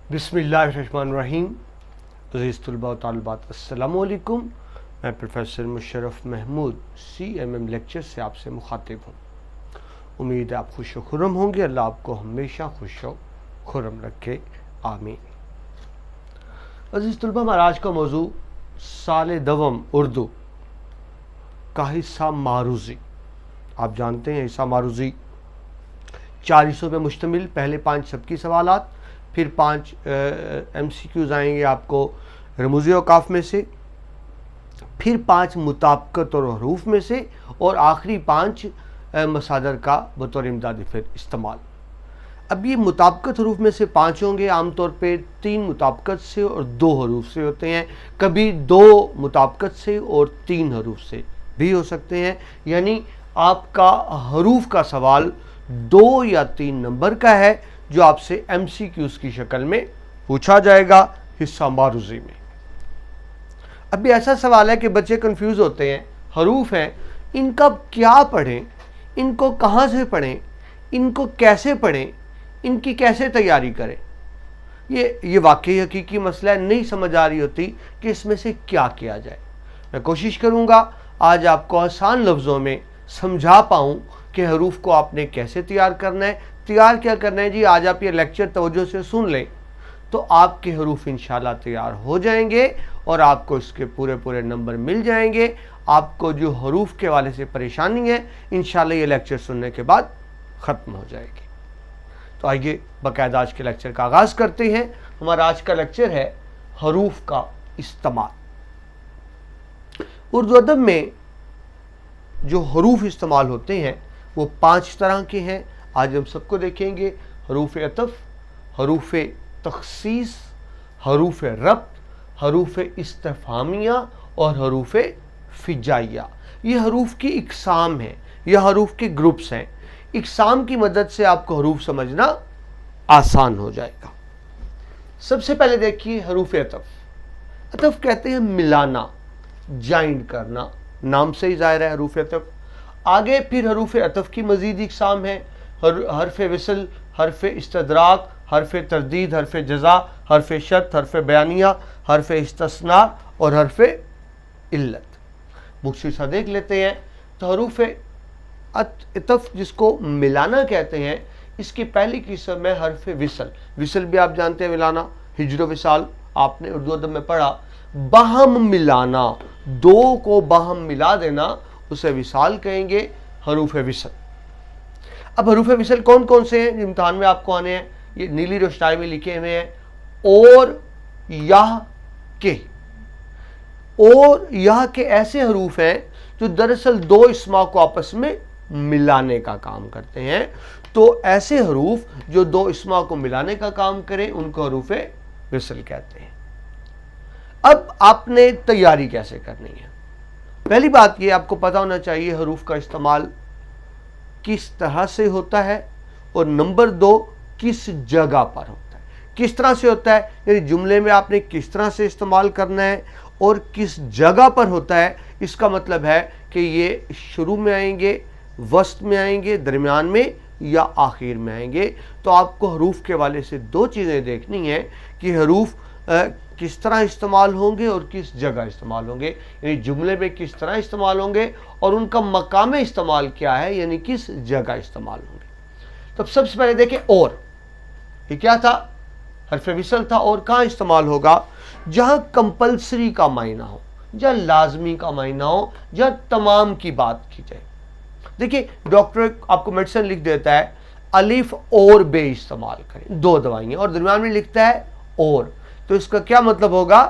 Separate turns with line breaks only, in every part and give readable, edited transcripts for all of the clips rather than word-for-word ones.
बिस्मिल्लाहिर्रहमानिर्रहीम। अज़ीज़ तलबा व तालिबात, अस्सलामु अलैकुम। मैं professor Musharraf Mahmood CMM lecture से आपसे मुखातिब हूँ। उम्मीद है आप खुश व खुर्रम होंगे। अल्लाह आपको हमेशा खुश व खुर्रम रखे, आमीन। अज़ीज़ तलबा, हमारा आज का मौजू साल दवम उर्दू का हिस्सा मारूज़ी। आप जानते हैं हिस्सा मारूज़ी 4 हिस्सों पर मुश्तमिल। पहले 5 सबकी सवालात, फिर 5 MCQs आएंगे आपको रमूज़ औक़ाफ़ में से, फिर 5 मुताबिकत और हरूफ में से, और आखिरी 5 मसादर का बतौर इमदादी फिर इस्तेमाल। अब ये मुताबिकत हरूफ में से 5 होंगे। आमतौर पे 3 मुताबिकत से और 2 हरूफ से होते हैं, कभी 2 मुताबिकत से और 3 हरूफ से भी हो सकते हैं। यानी आपका हरूफ का सवाल 2 या 3 नंबर का है जो आपसे MCQs की शक्ल में पूछा जाएगा हिस्सा मारूज़ी में। अभी ऐसा सवाल है कि बच्चे कंफ्यूज होते हैं, हरूफ हैं, इनका क्या पढ़ें, इनको कहाँ से पढ़ें, इनको कैसे पढ़ें, इनकी कैसे तैयारी करें। ये वाकई हकीकी मसला है, नहीं समझ आ रही होती कि इसमें से क्या किया जाए। मैं कोशिश करूँगा आज आपको आसान लफ्ज़ों में समझा पाऊँ कि हरूफ को आपने कैसे तैयार करना है। तैयार क्या करना है जी, आज आप ये लेक्चर तवज्जो से सुन लें तो आपके हरूफ इंशाल्लाह तैयार हो जाएंगे और आपको इसके पूरे नंबर मिल जाएंगे। आपको जो हरूफ के वाले से परेशानी है इंशाल्लाह ये लेक्चर सुनने के बाद ख़त्म हो जाएगी। तो आइए बाकायदा आज के लेक्चर का आगाज़ करते हैं। हमारा आज का लेक्चर है हरूफ का इस्तेमाल। उर्दू अदब में जो हरूफ इस्तेमाल होते हैं वो 5 तरह के हैं। आज हम सबको देखेंगे। हरूफ अतफ़, हरूफ तख़सीस, हरूफ रब्त, हरूफ इस्तिफ़हामिया और हरूफ फ़िजाइया। ये हरूफ की इक़साम है, यह हरूफ के ग्रुप्स हैं। इक़साम की मदद से आपको हरूफ समझना आसान हो जाएगा। सबसे पहले देखिए हरूफ अतफ़। अतफ़ कहते हैं मिलाना, जॉइंट करना, नाम से ही ज़ाहिर है हरूफ अतफ़। आगे फिर हरूफ अतफ़ की मज़ीद इक़साम है। हर्फ विसल, हर्फ इस्तदराक, हर्फ तरदीद, हर्फ जज़ा, हर्फ शर्त, हर्फ बयानिया, हर्फ इस्तस्ना और हर्फ इल्लत। मुख्तसर सा देख लेते हैं। तो हरूफ अतफ़ जिसको मिलाना कहते हैं, इसकी पहली किस्म है हर्फ विसल। विसल भी आप जानते हैं मिलाना, हिज्र विसाल आपने उर्दू अदब में पढ़ा। बाहम मिलाना, 2 को बाहम मिला देना, उसे विसाल कहेंगे, हरूफ विसल। अब हरूफ विसल कौन कौन से हैं, इम्तिहान में आपको आने हैं, ये नीली रोशनाई में लिखे हुए हैं। और यह के ऐसे हरूफ हैं जो दरअसल 2 इस्मा को आपस में मिलाने का काम करते हैं। तो ऐसे हरूफ जो 2 इस्मा को मिलाने का काम करें उनको हरूफ विसल कहते हैं। अब आपने तैयारी कैसे करनी है। पहली बात ये आपको पता होना चाहिए हरूफ का इस्तेमाल किस तरह से होता है, और नंबर 2 किस जगह पर होता है। किस तरह से होता है यानी जुमले में आपने किस तरह से इस्तेमाल करना है, और किस जगह पर होता है इसका मतलब है कि ये शुरू में आएंगे, वस्त में आएंगे, दरमियान में या आखिर में आएंगे। तो आपको हरूफ के वाले से 2 चीज़ें देखनी है कि हरूफ किस तरह इस्तेमाल होंगे और किस जगह इस्तेमाल होंगे, यानी जुमले में किस तरह इस्तेमाल होंगे और उनका मकाम इस्तेमाल क्या है, यानी किस जगह इस्तेमाल होंगे। तो सबसे पहले देखें और, ये क्या था, हर्फ विसल था। और कहाँ इस्तेमाल होगा, जहाँ कंपल्सरी का मायना हो, जहाँ लाजमी का मायना हो, जहाँ तमाम की बात की जाए। देखिए डॉक्टर आपको मेडिसिन लिख देता है, अलिफ और बे इस्तेमाल करें, 2 दवाइयाँ, और दरमियान में लिखता है और, तो इसका क्या मतलब होगा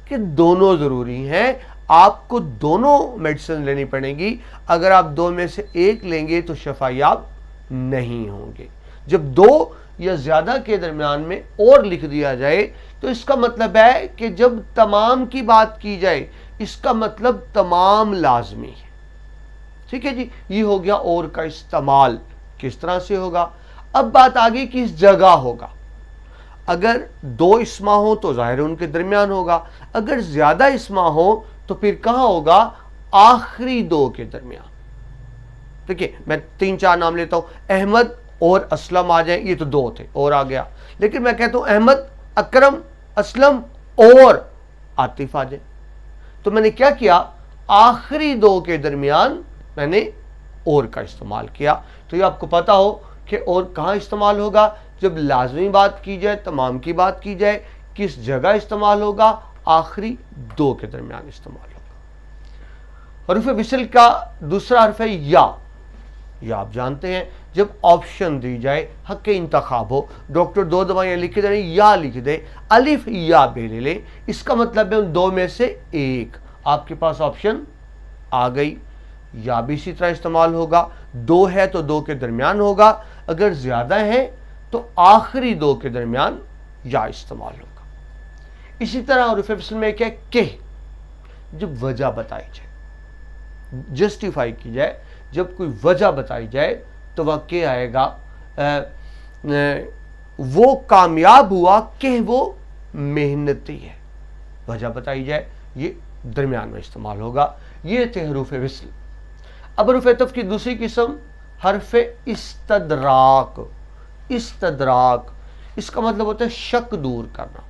कि दोनों ज़रूरी हैं। आपको दोनों मेडिसिन लेनी पड़ेगी। अगर आप 2 में से 1 लेंगे तो शफायाब नहीं होंगे। जब 2 या ज़्यादा के दरमियान में और लिख दिया जाए तो इसका मतलब है कि जब तमाम की बात की जाए इसका मतलब तमाम लाजमी है। ठीक है जी, ये हो गया और का इस्तेमाल किस तरह से होगा। अब बात आगे किस जगह होगा। अगर 2 इस्मा हो तो ज़ाहिर उनके दरमियान होगा, अगर ज़्यादा इस्मा हो तो फिर कहाँ होगा, आखिरी 2 के दरमियान। देखिए मैं 3-4 नाम लेता हूँ। अहमद और असलम आ जाए, ये तो 2 थे और आ गया, लेकिन मैं कहता हूँ अहमद अकरम, असलम और आतिफ आ जाए। तो मैंने क्या किया, आखिरी दो के दरमियान मैंने और का इस्तेमाल किया। तो ये आपको पता हो कि और कहाँ इस्तेमाल होगा, जब लाजमी बात की जाए, तमाम की बात की जाए, किस जगह इस्तेमाल होगा, आखिरी दो के दरमियान इस्तेमाल होगा। हर्फ विसल का दूसरा हर्फ है या। आप जानते हैं जब ऑप्शन दी जाए, हक इंतखाब हो, डॉक्टर दो दवाइयां लिख दे, या लिख दे, अलिफ या बे ले ले, इसका मतलब है उन दो में से एक। आपके पास ऑप्शन आ गई, या भी इसी तरह इस्तेमाल होगा। दो है तो दो के दरमियान होगा, अगर ज्यादा है तो आखिरी दो के दरमियान या इस्तेमाल होगा। इसी तरह हर्फ विसल में क्या के, जब वजह बताई जाए, जस्टिफाई की जाए, जब कोई वजह बताई जाए तो वह के आएगा, वो कामयाब हुआ कि वो मेहनती है। वजह बताई जाए, ये दरमियान में इस्तेमाल होगा। ये थे हरूफ विसल। अब हरूफ अतफ की दूसरी किस्म हरफ इस्तदराक। इस्तदराक इसका मतलब होता है शक दूर करना,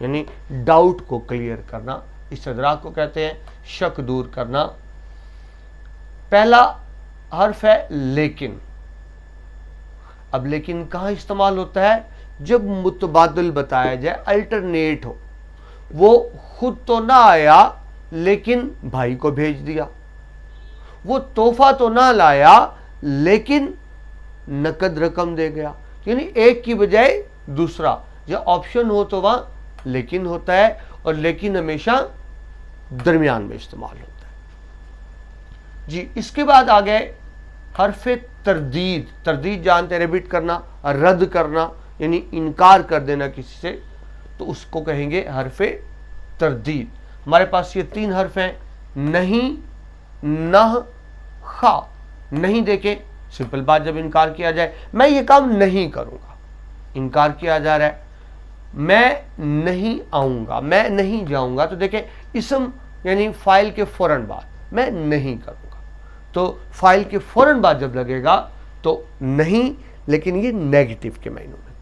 यानी डाउट को क्लियर करना। इस्तदराक को कहते हैं शक दूर करना। पहला हर्फ है लेकिन। अब लेकिन कहाँ इस्तेमाल होता है, जब मुतबादिल बताया जाए, अल्टरनेट हो, वो खुद तो ना आया लेकिन भाई को भेज दिया, वो तोहफा तो ना लाया लेकिन नकद रकम दे गया, यानी एक की बजाय दूसरा। जब ऑप्शन हो तो वहां लेकिन होता है, और लेकिन हमेशा दरमियान में इस्तेमाल होता है। जी, इसके बाद आ गए हरफ तरदीद। तरदीद जानते हैं, रिपीट करना, रद्द करना, यानी इनकार कर देना किसी से, तो उसको कहेंगे हरफ तरदीद। हमारे पास ये तीन हर्फ हैं, नहीं, नह, खा। नहीं देखें, सिंपल बात, जब इनकार किया जाए, मैं ये काम नहीं करूंगा, इनकार किया जा रहा है। मैं नहीं आऊंगा, मैं नहीं जाऊंगा, तो देखें इसम यानी फाइल के फौरन बाद, मैं नहीं करूंगा, तो फाइल के फौरन बाद जब लगेगा तो नहीं, लेकिन ये नेगेटिव के मायनों में।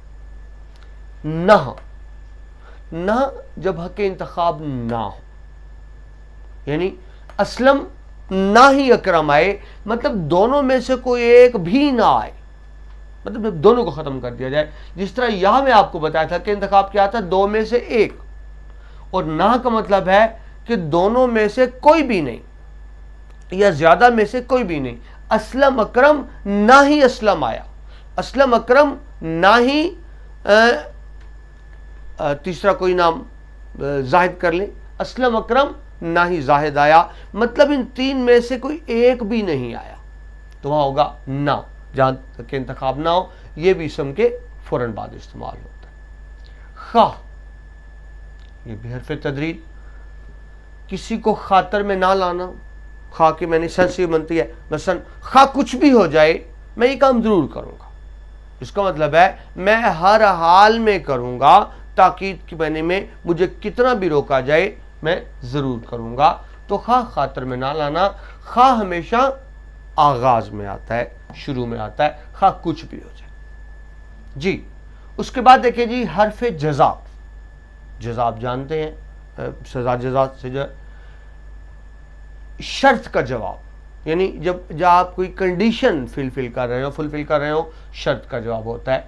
ना जब हक इंतखाब ना हो, यानी असलम ना ही अकरम आए, मतलब दोनों में से कोई एक भी ना आए, मतलब दोनों को खत्म कर दिया जाए। जिस तरह यहां में आपको बताया था कि इंतखाब क्या था, दो में से एक, और ना का मतलब है कि दोनों में से कोई भी नहीं या ज्यादा में से कोई भी नहीं। असलम अकरम ना ही असलम आया, असलम अकरम ना ही तीसरा कोई नाम जाहिद कर ले, असलम अकरम ना ही जाहिद आया, मतलब इन तीन में से कोई एक भी नहीं आया, तो वहां होगा ना, जहां तक इंतखाब ना हो। यह भी इसम के फौरन बाद इस्तेमाल होता है। खा, ये भी हरफ तदरीद। किसी को खातर में ना लाना, खा के मैंने सेंसिटिव बनती है, मसलन खा कुछ भी हो जाए मैं ये काम जरूर करूंगा, इसका मतलब है मैं हर हाल में करूंगा, ताकीद के बने में मुझे कितना भी रोका जाए मैं जरूर करूंगा। तो खा खातर में ना लाना, खा हमेशा आगाज में आता है, शुरू में आता है, खा कुछ भी हो जाए। जी, उसके बाद देखिए जी हरफ जज़ा। जज़ा आप जानते हैं, सजा जज़ा से जो शर्त का जवाब, यानी जब आप कोई कंडीशन फुलफिल कर रहे हो, शर्त का जवाब होता है।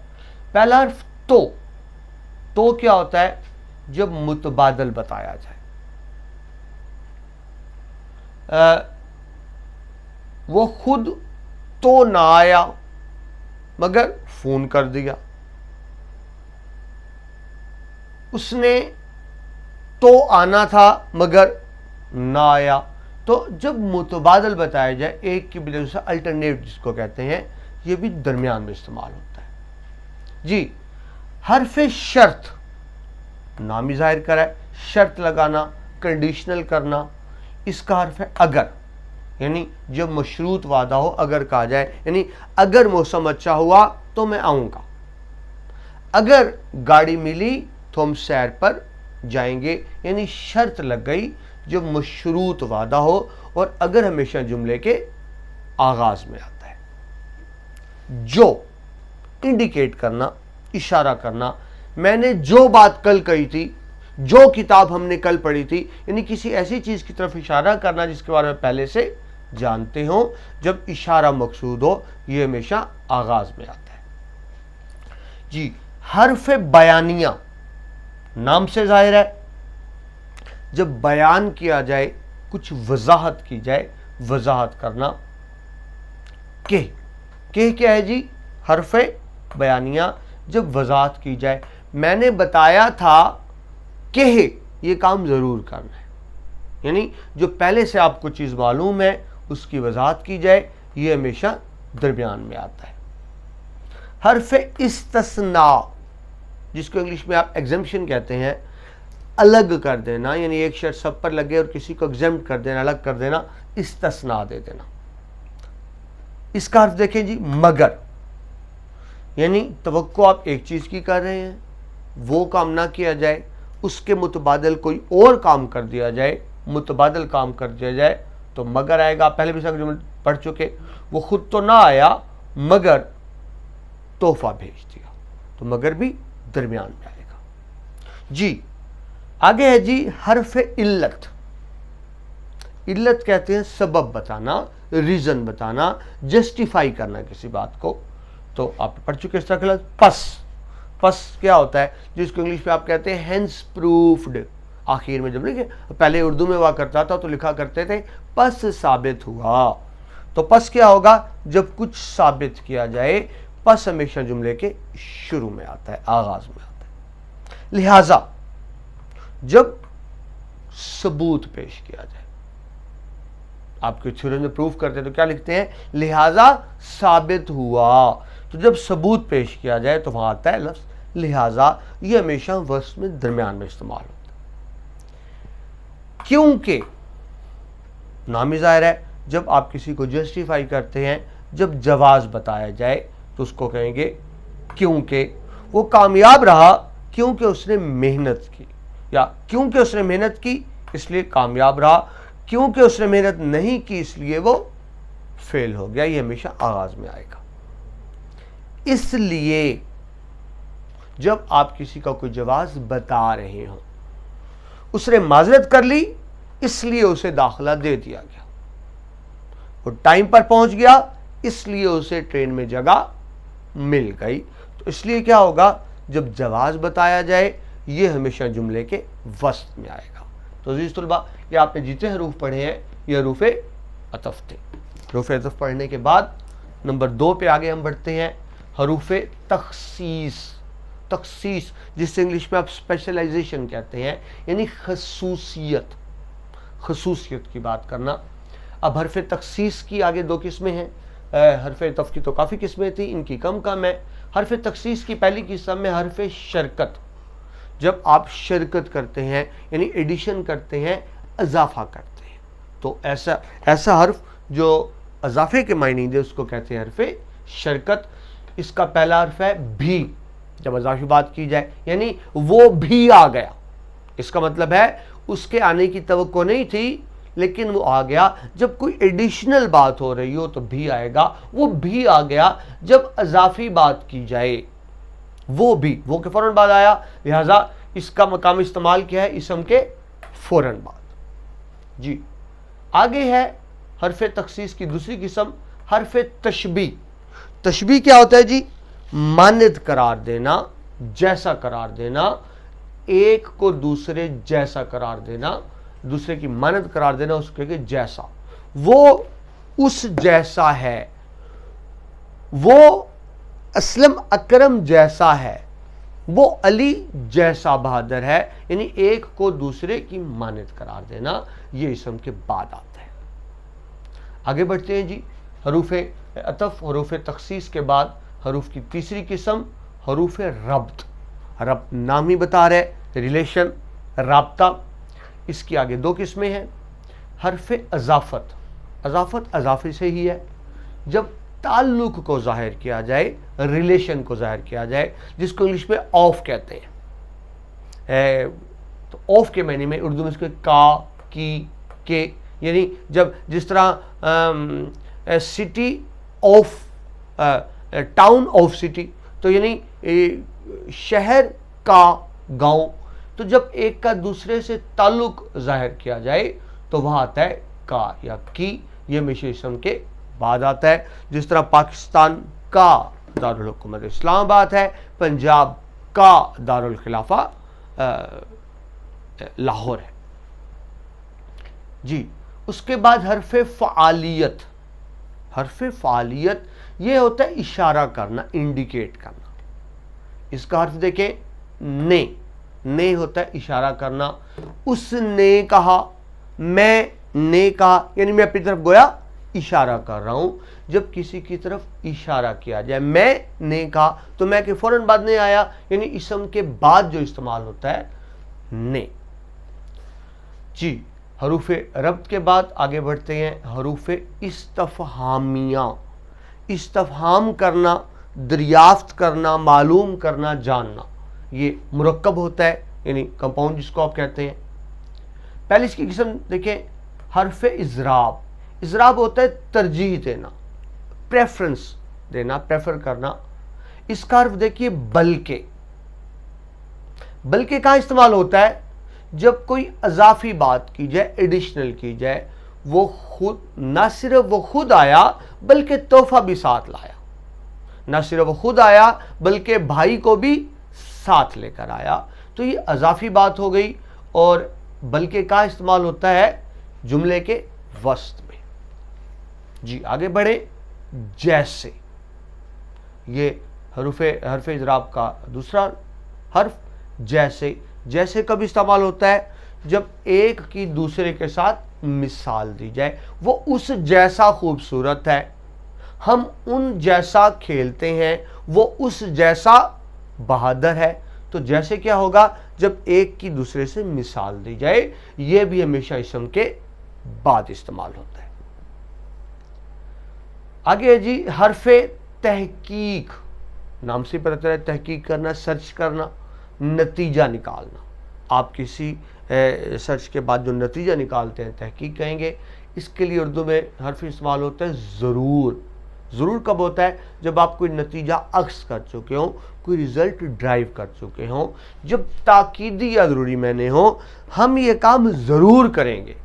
पहला हर्फ तो क्या होता है, जब मुतबादल बताया जाए, वो खुद तो ना आया मगर फोन कर दिया, उसने तो आना था मगर ना आया। तो जब मुतबादल बताया जाए, एक की बजाय दूसरा, अल्टरनेट जिसको कहते हैं, ये भी दरमियान में इस्तेमाल होता है। जी, हरफ शर्त, नाम ही जाहिर करा है, शर्त लगाना, कंडीशनल करना, इसका हर्फ है अगर, यानी जब मशरूत वादा हो, अगर कहा जाए, यानी अगर मौसम अच्छा हुआ तो मैं आऊंगा, अगर गाड़ी मिली तो हम सैर पर जाएंगे, यानी शर्त लग गई जब मशरूत वादा हो, और अगर हमेशा जुमले के आगाज में आता है। जो इंडिकेट करना, इशारा करना, میں نے جو بات کل کہی تھی، جو کتاب ہم نے کل پڑھی تھی، یعنی کسی ایسی چیز کی طرف اشارہ کرنا جس کے بارے میں پہلے سے جانتے ہوں. جب اشارہ مقصود ہو یہ ہمیشہ آغاز میں آتا ہے. جی حرف بیانیہ نام سے ظاہر ہے، جب بیان کیا جائے، کچھ وضاحت کی جائے، وضاحت کرنا. کہ کیا ہے جی؟ حرف بیانیہ جب وضاحت کی جائے. میں نے بتایا تھا کہ یہ کام ضرور کرنا ہے، یعنی جو پہلے سے آپ کو چیز معلوم ہے اس کی وضاحت کی جائے، یہ ہمیشہ درمیان میں آتا ہے. حرف استثناء جس کو انگلش میں آپ ایگزمپشن کہتے ہیں، الگ کر دینا، یعنی ایک شرط سب پر لگے اور کسی کو ایگزمپٹ کر دینا، الگ کر دینا، استثناء دے دینا. اس کا حرف دیکھیں جی مگر، یعنی توقع آپ ایک چیز کی کر رہے ہیں، وہ کام نہ کیا جائے، اس کے متبادل کوئی اور کام کر دیا جائے، متبادل کام کر دیا جائے تو مگر آئے گا. پہلے بھی سب جملے پڑھ چکے. وہ خود تو نہ آیا مگر تحفہ بھیج دیا، تو مگر بھی درمیان میں آئے گا. جی آگے ہے جی حرف علت. علت کہتے ہیں سبب بتانا، ریزن بتانا، جسٹیفائی کرنا کسی بات کو. تو آپ پڑھ چکے اس طرح کا پس. پس کیا ہوتا ہے جس کو انگلش میں آپ کہتے ہیں ہینس پروفڈ. آخر میں جب لکھے، پہلے اردو میں ہوا کرتا تھا تو لکھا کرتے تھے پس ثابت ہوا. تو پس کیا ہوگا؟ جب کچھ ثابت کیا جائے. پس ہمیشہ جملے کے شروع میں آتا ہے، آغاز میں آتا ہے. لہذا جب ثبوت پیش کیا جائے، آپ کے تھیورم میں پروف کرتے ہیں تو کیا لکھتے ہیں؟ لہذا ثابت ہوا. تو جب ثبوت پیش کیا جائے تو وہاں آتا ہے لفظ لہذا. یہ ہمیشہ وصف میں درمیان میں استعمال ہوتا ہے. کیونکہ نام ہی ظاہر ہے، جب آپ کسی کو جسٹیفائی کرتے ہیں، جب جواز بتایا جائے تو اس کو کہیں گے کیونکہ وہ کامیاب رہا، کیونکہ اس نے محنت کی، یا کیونکہ اس نے محنت کی اس لیے کامیاب رہا، کیونکہ اس نے محنت نہیں کی اس لیے وہ فیل ہو گیا. یہ ہمیشہ آغاز میں آئے گا. اس لیے جب آپ کسی کا کوئی جواز بتا رہے ہوں، اس نے معذرت کر لی اس لیے اسے داخلہ دے دیا گیا، وہ ٹائم پر پہنچ گیا اس لیے اسے ٹرین میں جگہ مل گئی. تو اس لیے کیا ہوگا؟ جب جواز بتایا جائے یہ ہمیشہ جملے کے وسط میں آئے گا. تو عزیز طلبہ، یہ آپ نے جتنے حروف پڑھے ہیں یہ حروف عطف تھے. حروف عطف پڑھنے کے بعد نمبر 2 پہ آگے ہم بڑھتے ہیں، حروف تخصیص. تخصیص جس سے انگلش میں آپ اسپیشلائزیشن کہتے ہیں، یعنی خصوصیت کی بات کرنا. اب حرف تخصیص کی آگے 2 قسمیں ہیں. حرف عطف کی تو کافی قسمیں تھیں، ان کی کم ہے. حرف تخصیص کی پہلی قسم میں حرف شرکت. جب آپ شرکت کرتے ہیں یعنی ایڈیشن کرتے ہیں، اضافہ کرتے ہیں، تو ایسا حرف جو اضافے کے معنی دے اس کو کہتے ہیں حرف شرکت. اس کا پہلا حرف ہے بھی. جب اضافی بات کی جائے یعنی وہ بھی آ گیا، اس کا مطلب ہے اس کے آنے کی توقع نہیں تھی لیکن وہ آ گیا. جب کوئی ایڈیشنل بات ہو رہی ہو تو بھی آئے گا، وہ بھی آ گیا. جب اضافی بات کی جائے وہ کے فوراً بعد آیا، لہذا اس کا مقام استعمال کیا ہے؟ اسم کے فوراً بعد. جی آگے ہے حرف تخصیص کی دوسری قسم، حرف تشبیہ. تشبیہ کیا ہوتا ہے جی؟ مانند قرار دینا، جیسا قرار دینا، ایک کو دوسرے جیسا قرار دینا، دوسرے کی مانند قرار دینا، اس کو کہ جیسا. وہ اس جیسا ہے، وہ اسلم اکرم جیسا ہے، وہ علی جیسا بہادر ہے، یعنی ایک کو دوسرے کی مانند قرار دینا. یہ اسم کے بعد آتا ہے. آگے بڑھتے ہیں جی. حروف عطف، حروف تخصیص کے بعد حروف کی تیسری قسم حروف ربط. ربط نام ہی بتا رہے، ریلیشن، رابطہ. اس کی آگے 2 قسمیں ہیں. حرف اضافت. اضافت اضافے سے ہی ہے، جب تعلق کو ظاہر کیا جائے، ریلیشن کو ظاہر کیا جائے، جس کو انگلش میں آف کہتے ہیں. تو آف کے معنی میں اردو میں اس کو کا، کی، کے، یعنی جس طرح city of town of city, تو یعنی شہر का, गांव। तो जब एक का दूसरे से ताल्लुक जाहिर किया जाए तो वहां आता है का या की, ये हमेशा इसम के बाद आता है। जिस तरह पाकिस्तान का दारुल हुकूमत इस्लामाबाद है, पंजाब का दारुल खिलाफा लाहौर है जी। उसके बाद हरफे फ़आलियत। हरफे फ़आलियत ये होता है इशारा करना, इंडिकेट करना। इसका हर्फ देखें ने होता है इशारा करना। उसने कहा, मैं ने कहा, यानी मैं अपनी तरफ गोया इशारा कर रहा हूं। जब किसी की तरफ इशारा किया जाए, मैं ने कहा, तो मैं के फौरन बाद नहीं आया, यानी इसम के बाद जो इस्तेमाल होता है ने जी। हरूफ रब्त के बाद आगे बढ़ते हैं हरूफ इस्तफहामिया। इस्तफहाम करना, दरियाफ्त करना, मालूम करना, जानना, ये मुरक्कब होता है, यानी कंपाउंड जिसको आप कहते हैं। पहले इसकी किस्म देखें, हरफ इजराब। इजराब होता है तरजीह देना, प्रेफरेंस देना, प्रेफर करना। इसका हर्फ देखिए बल्कि। बल्कि कहाँ इस्तेमाल होता है? जब कोई अजाफी बात की जाए, एडिशनल की जाए, वो खुद, ना सिर्फ वो खुद आया बल्कि तोहफा भी साथ लाया। ना सिर्फ वो खुद आया बल्कि भाई को भी साथ लेकर आया, तो ये अजाफी बात हो गई। और बल्कि का इस्तेमाल होता है जुमले के वस्त में जी। आगे बढ़े, जैसे, ये हरफ इजराब का दूसरा हर्फ जैसे। जैसे कब इस्तेमाल होता है? जब एक की दूसरे के साथ मिसाल दी जाए। वो उस जैसा खूबसूरत है, हम उन जैसा खेलते हैं, वो उस जैसा बहादुर है। तो जैसे क्या होगा? जब एक की दूसरे से मिसाल दी जाए। यह भी हमेशा इसम के बाद इस्तेमाल होता है। आगे है जी हरफे तहकीक। नाम से पता चला तहकीक करना, सर्च करना, नतीजा निकालना। आप किसी सर्च के बाद जो नतीजा निकालते हैं तहकीक कहेंगे। इसके लिए उर्दू में हर्फ इस्तेमाल होता है ज़रूर। ज़रूर कब होता है? जब आप कोई नतीजा अक्स कर चुके हों, कोई रिज़ल्ट ड्राइव कर चुके हों, जब ताकीदी या ज़रूरी मैंने हो, हम ये काम ज़रूर करेंगे,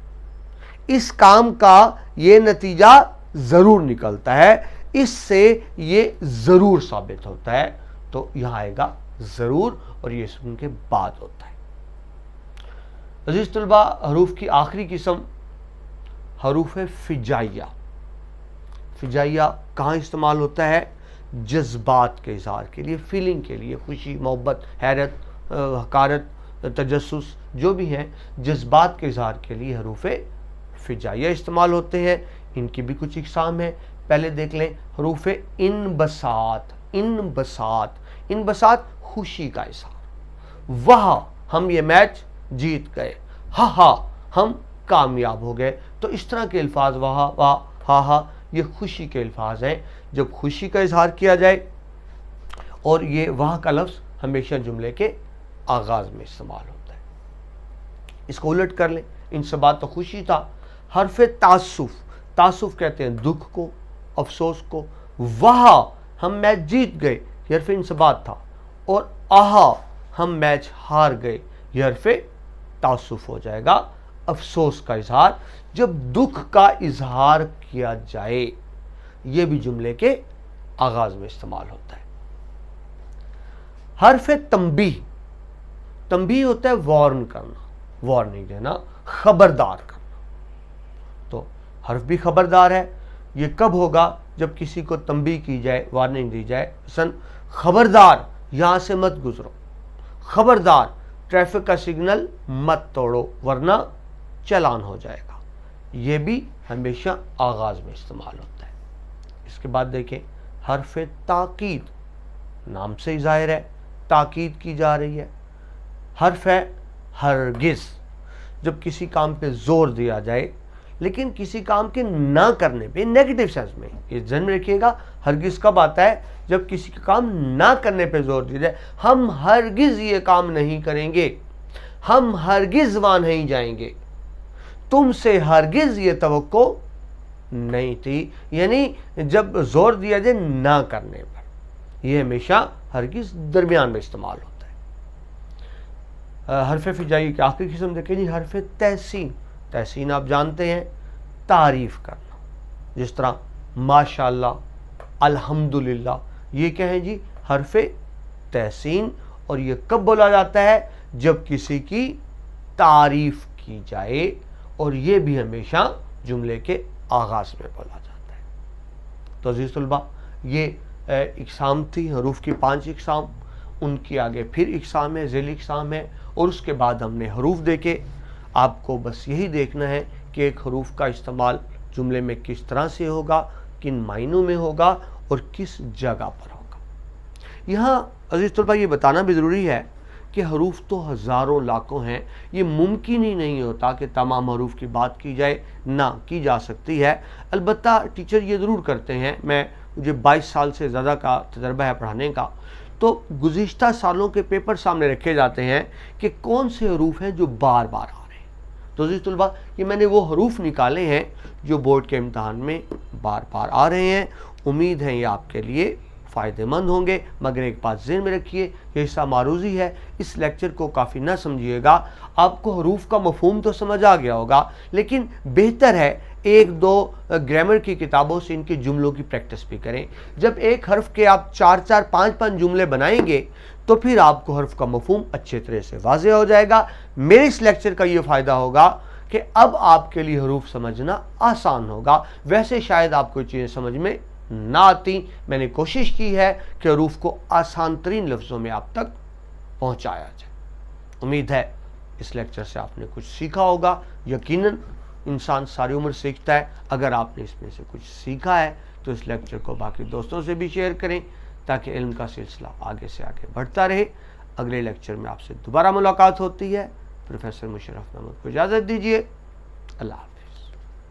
इस काम का ये नतीजा ज़रूर निकलता है, इससे ये ज़रूर साबित होता है, तो यहाँ आएगा ज़रूर और ये इसम के बाद होता है। अज़ीज़ तलबा, हरूफ की आखिरी किस्म हरूफ फिजाइया। फिजाइया कहाँ इस्तेमाल होता है? जज्बात के इज़हार के लिए, फीलिंग के लिए, खुशी, मोहब्बत, हैरत, हकारत, तजस्सुस, जो भी हैं, जज्बात के इज़हार के लिए हरूफ फिजाइया इस्तेमाल होते हैं। इनकी भी कुछ इक़साम है। पहले देख लें हरूफ इनबसात। इनबसात, इनबसात खुशी का इज़हार। वाह, हम ये मैच जीत गए, हा हा, हम कामयाब हो गए। तो इस तरह के अल्फाज वाह वाह, हा हा, ये खुशी के अल्फाज हैं। जब खुशी का इजहार किया जाए, और ये वाह का लफ्ज़ हमेशा जुमले के आगाज़ में इस्तेमाल होता है। इसको उलट कर लें, इनसे बात तो खुशी था। हरफ तासुफ। तासुफ कहते हैं दुख को, अफसोस को। वाह, हम मैच जीत गए, ये हरफ इनसे बात था। और आहा, हम मैच हार गए, ये हरफ तासुफ हो जाएगा, अफसोस का इजहार। जब दुख का इजहार किया जाए, यह भी जुमले के आगाज में इस्तेमाल होता है। हरफ तंबीह। तंबीह होता है वार्न करना, वार्निंग देना, खबरदार करना। तो हर्फ भी खबरदार है। ये कब होगा? जब किसी को तंबीह की जाए, वार्निंग दी जाए, सन खबरदार यहां से मत गुजरो, खबरदार ट्रैफिक का सिग्नल मत तोड़ो वरना चालान हो जाएगा। ये भी हमेशा आगाज में इस्तेमाल होता है। इसके बाद देखें हरफ ताकीद। नाम से ही जाहिर है ताकीद की जा रही है। हर्फ है हरगिज़। जब किसी काम पे जोर दिया जाए, लेकिन किसी काम के ना करने पे, नेगेटिव सेंस में, ये ध्यान में रखिएगा। हरगिज़ कब आता है? जब किसी का काम ना करने पे जोर दिया जाए। हम हरगिज़ ये काम नहीं करेंगे, हम हरगिज़ वहां नहीं जाएंगे, तुमसे हरगिज़ ये तवक्को नहीं थी। यानी जब जोर दिया जाए ना करने पर, यह हमेशा हरगिज़ दरमियान में इस्तेमाल होता है। حرف فجائی کی آخری قسم دیکھیں جی حرف تحسین. تحسین آپ جانتے ہیں تعریف کرنا, جس طرح ماشاءاللہ, الحمدللہ, یہ کیا ہے جی حرف تحسین. اور یہ کب بولا جاتا ہے؟ جب کسی کی تعریف کی جائے, اور یہ بھی ہمیشہ جملے کے آغاز میں بولا جاتا ہے. تو عزیز طلبہ یہ اقسام تھی حروف کی 5 اقسام. ان کی آگے پھر اقسام ہے, ذیلی اقسام ہے, اور اس کے بعد ہم نے حروف دیکھے. آپ کو بس یہی دیکھنا ہے کہ ایک حروف کا استعمال جملے میں کس طرح سے ہوگا, کن معنوں میں ہوگا, اور کس جگہ پر ہوگا. یہاں عزیز طلبہ یہ بتانا بھی ضروری ہے کہ حروف تو ہزاروں لاکھوں ہیں. یہ ممکن ہی نہیں ہوتا کہ تمام حروف کی بات کی جائے, نہ کی جا سکتی ہے. البتہ ٹیچر یہ ضرور کرتے ہیں, مجھے 22 سال سے زیادہ کا تجربہ ہے پڑھانے کا, تو گزشتہ سالوں کے پیپر سامنے رکھے جاتے ہیں کہ کون سے حروف ہیں جو بار بار آ رہے ہیں. تو عزیز طلبہ یہ میں نے وہ حروف نکالے ہیں جو بورڈ کے امتحان میں بار بار آ رہے ہیں. امید ہے یہ آپ کے لیے فائدہ مند ہوں گے. مگر ایک بات ذہن میں رکھیے, یہ حصہ معروضی ہے, اس لیکچر کو کافی نہ سمجھیے گا. آپ کو حروف کا مفہوم تو سمجھ آ گیا ہوگا, لیکن بہتر ہے 1-2 گرامر کی کتابوں سے ان کے جملوں کی پریکٹس بھی کریں. جب ایک حرف کے آپ 4-4 5-5 جملے بنائیں گے تو پھر آپ کو حرف کا مفہوم اچھے طرح سے واضح ہو جائے گا. میرے اس لیکچر کا یہ فائدہ ہوگا کہ اب آپ کے لیے حروف سمجھنا آسان ہوگا. ویسے شاید آپ کو چیزیں سمجھ میں نہ آتی. میں نے کوشش کی ہے کہ حروف کو آسان ترین لفظوں میں آپ تک پہنچایا جائے. امید ہے اس لیکچر سے آپ نے کچھ سیکھا ہوگا. یقیناً انسان ساری عمر سیکھتا ہے. اگر آپ نے اس میں سے کچھ سیکھا ہے تو اس لیکچر کو باقی دوستوں سے بھی شیئر کریں تاکہ علم کا سلسلہ آگے سے آگے بڑھتا رہے. اگلے لیکچر میں آپ سے دوبارہ ملاقات ہوتی ہے. پروفیسر مشرف محمود کو اجازت دیجیے. اللہ حافظ.